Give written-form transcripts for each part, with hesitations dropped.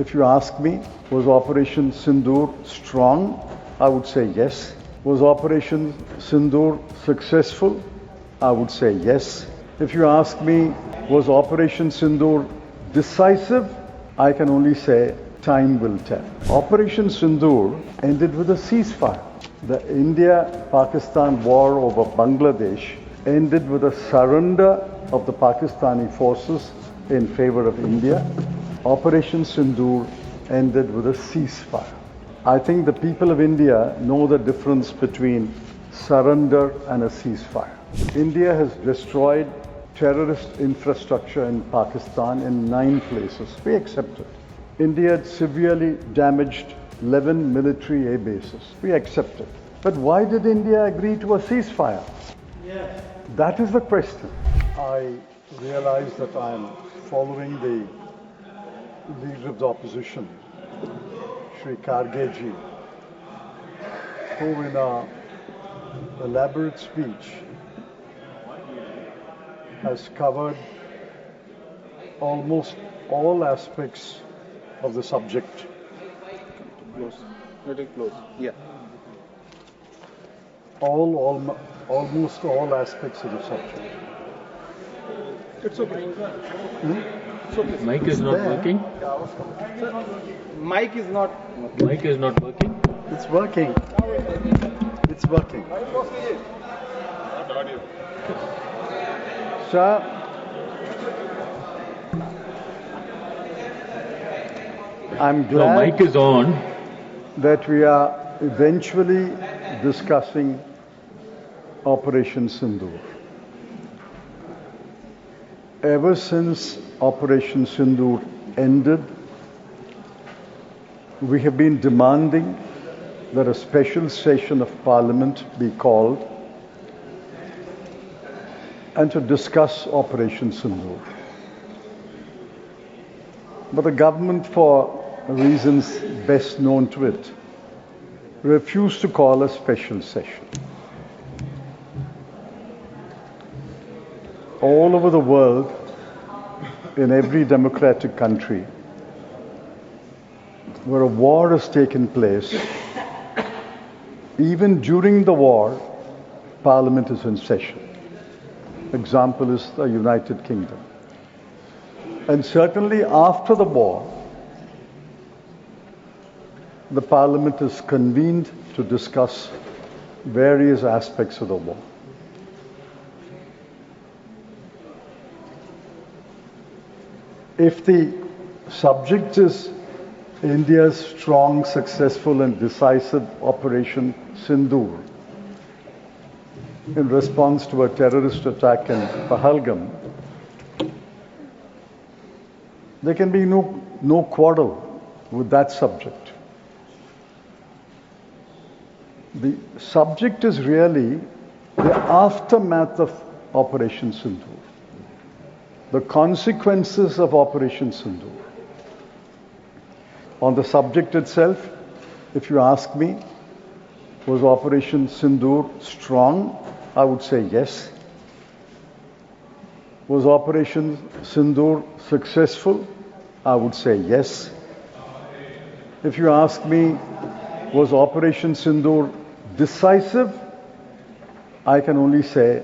If you ask me, was Operation Sindoor strong? I would say yes. Was Operation Sindoor successful? I would say yes. If you ask me, was Operation Sindoor decisive? I can only say time will tell. Operation Sindoor ended with a ceasefire. The India-Pakistan war over Bangladesh ended with a surrender of the Pakistani forces in favor of India. Operation Sindoor ended with a ceasefire. I think the people of India know the difference between surrender and a ceasefire. India has destroyed terrorist infrastructure in Pakistan in 9 places. We accept it. India had severely damaged 11 military air bases. We accept it. But why did India agree to a ceasefire? Yes. That is the question. I realize that I am following the leader of the opposition, Shri Kargeji, who in an elaborate speech has covered almost all aspects of the subject. Close. Little close. Yeah. Almost all aspects of the subject. It's okay. It's okay. Mic is not working. Mic is not. Mic is not working. It's working. It's working. Sir, I'm glad No, mic is on. that we are eventually discussing Operation Sindoor. Ever since Operation Sindoor ended, we have been demanding that a special session of Parliament be called and to discuss Operation Sindoor. But the government, for reasons best known to it, refused to call a special session. All over the world, in every democratic country, where a war has taken place, even during the war, Parliament is in session. Example is the United Kingdom. And certainly after the war, the Parliament is convened to discuss various aspects of the war. If the subject is India's strong, successful and decisive Operation Sindoor in response to a terrorist attack in Pahalgam, there can be no quarrel with that subject. The subject is really the aftermath of Operation Sindoor, the consequences of Operation Sindoor. On the subject itself, if you ask me, was Operation Sindoor strong? I would say yes. Was Operation Sindoor successful? I would say yes. If you ask me, was Operation Sindoor decisive? I can only say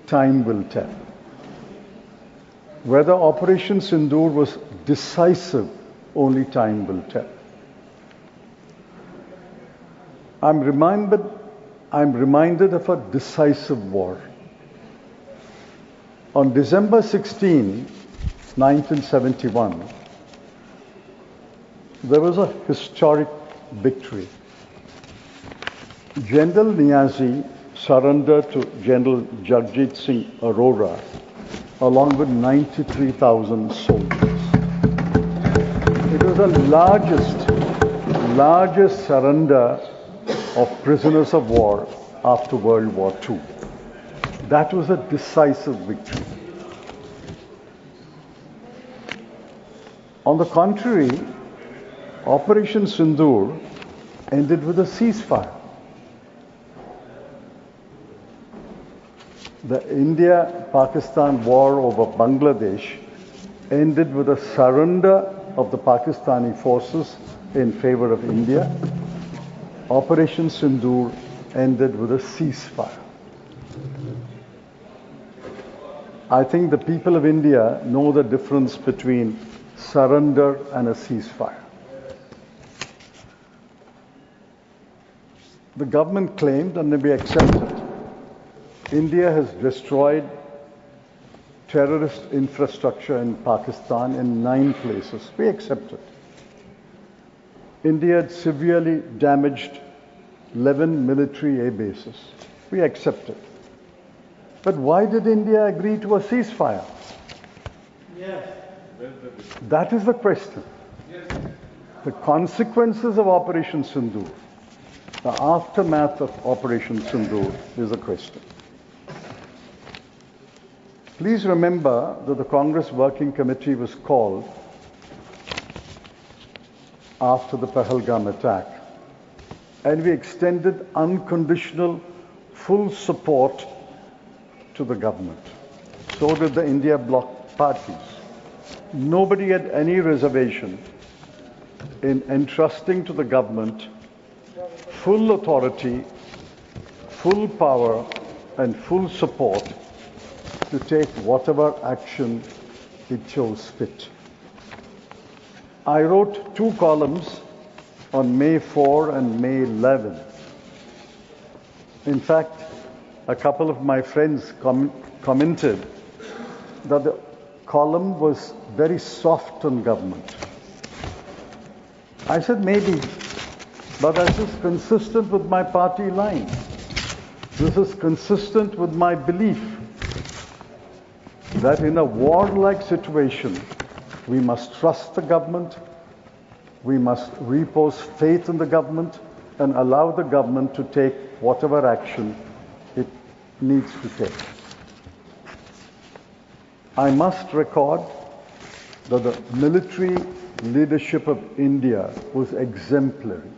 time will tell. Whether Operation Sindoor was decisive, only time will tell. I'm reminded of a decisive war. On December 16, 1971, there was a historic victory. General Niazi surrendered to General Jagjit Singh Arora along with 93,000 soldiers. It was the largest surrender of prisoners of war after World War II. That was a decisive victory. On the contrary, Operation Sindoor ended with a ceasefire. The India-Pakistan war over Bangladesh ended with a surrender of the Pakistani forces in favor of India. Operation Sindoor ended with a ceasefire. I think the people of India know the difference between surrender and a ceasefire. The government claimed, and we accepted, India has destroyed terrorist infrastructure in Pakistan in 9 places. We accept it. India had severely damaged 11 military air bases. We accept it. But why did India agree to a ceasefire? Yes. That is the question. Yes. The consequences of Operation Sindoor, the aftermath of Operation Sindoor is the question. Please remember that the Congress Working Committee was called after the Pahalgam attack, and we extended unconditional full support to the government. So did the India bloc parties. Nobody had any reservation in entrusting to the government full authority, full power, and full support to take whatever action it chose fit. I wrote 2 columns on May 4 and May 11. In fact, a couple of my friends commented that the column was very soft on government. I said maybe, but this is consistent with my party line. This is consistent with my belief that in a warlike situation, we must trust the government, we must repose faith in the government, and allow the government to take whatever action it needs to take. I must record that the military leadership of India was exemplary.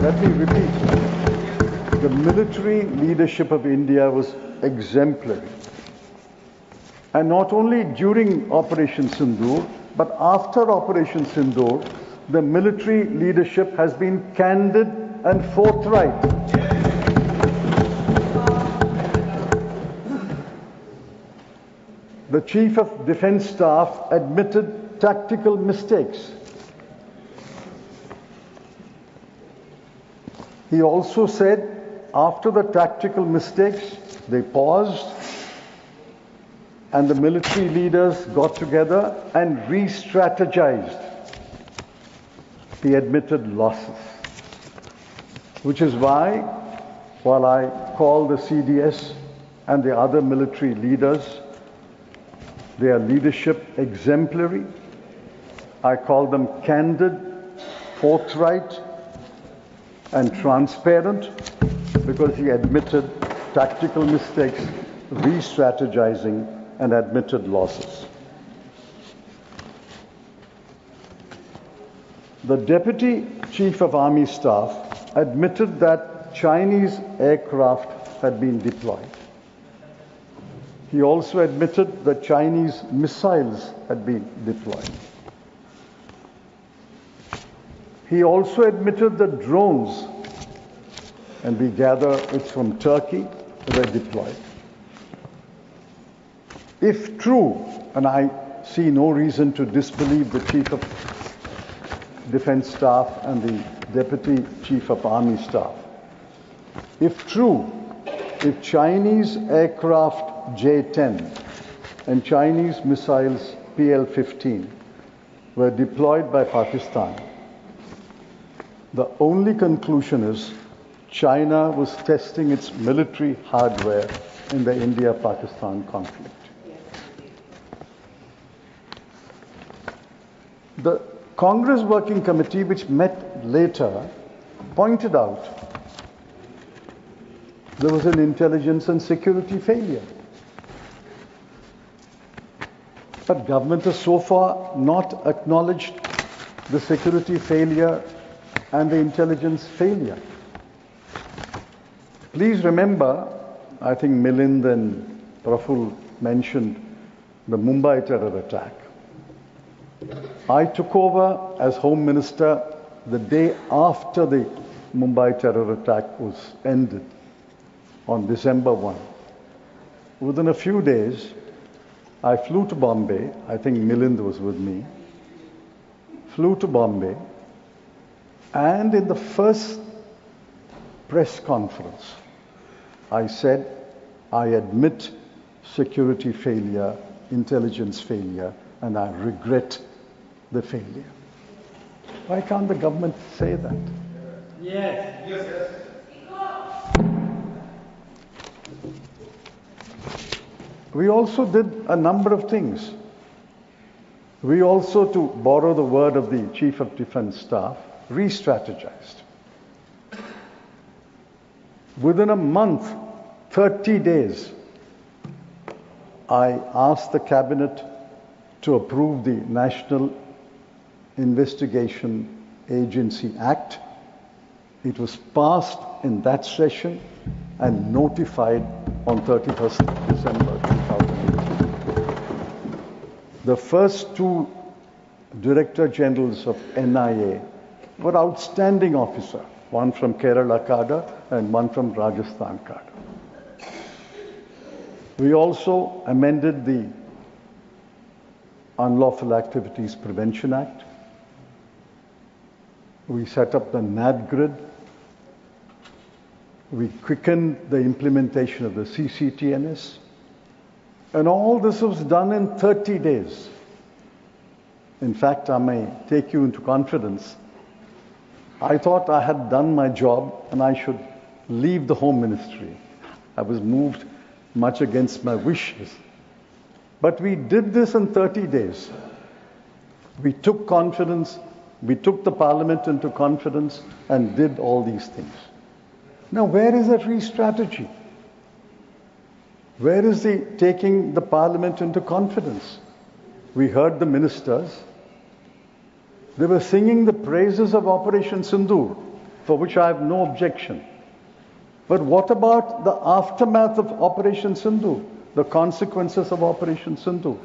Let me repeat. The military leadership of India was exemplary. And not only during Operation Sindoor, but after Operation Sindoor, the military leadership has been candid and forthright. The Chief of Defence Staff admitted tactical mistakes. He also said, after the tactical mistakes, they paused and the military leaders got together and re-strategized. He admitted losses, which is why, while I call the CDS and the other military leaders, their leadership exemplary, I call them candid, forthright, and transparent, because he admitted tactical mistakes, re-strategizing, and admitted losses. The Deputy Chief of Army Staff admitted that Chinese aircraft had been deployed. He also admitted that Chinese missiles had been deployed. He also admitted that drones, and we gather it's from Turkey, were deployed. If true, and I see no reason to disbelieve the Chief of Defence Staff and the Deputy Chief of Army Staff, if true, if Chinese aircraft J-10 and Chinese missiles PL-15 were deployed by Pakistan, the only conclusion is China was testing its military hardware in the India-Pakistan conflict. The Congress Working Committee, which met later, pointed out there was an intelligence and security failure. But government has so far not acknowledged the security failure and the intelligence failure. Please remember, I think Milind and Praful mentioned the Mumbai terror attack. I took over as Home Minister the day after the Mumbai terror attack was ended on December 1. Within a few days, I flew to Bombay. I think Milind was with me. Flew to Bombay, and in the first press conference, I said, I admit security failure, intelligence failure, and I regret the failure. Why can't the government say that? Yes. We also did a number of things. We also, to borrow the word of the Chief of Defence Staff, re-strategized. Within a month, 30 days, I asked the Cabinet to approve the National Investigation Agency Act. It was passed in that session and notified on 31st December 2018. The first two Director Generals of NIA were outstanding officers, one from Kerala cadre and one from Rajasthan cadre. We also amended the Unlawful Activities Prevention Act. We set up the NAD grid. We quickened the implementation of the CCTNS. And all this was done in 30 days. In fact, I may take you into confidence. I thought I had done my job and I should leave the Home Ministry. I was moved much against my wishes. But we did this in 30 days. We took confidence, we took the Parliament into confidence and did all these things. Now, where is that re-strategy? Where is the taking the Parliament into confidence? We heard the ministers. They were singing the praises of Operation Sindoor, for which I have no objection. But what about the aftermath of Operation Sindoor, the consequences of Operation Sindoor?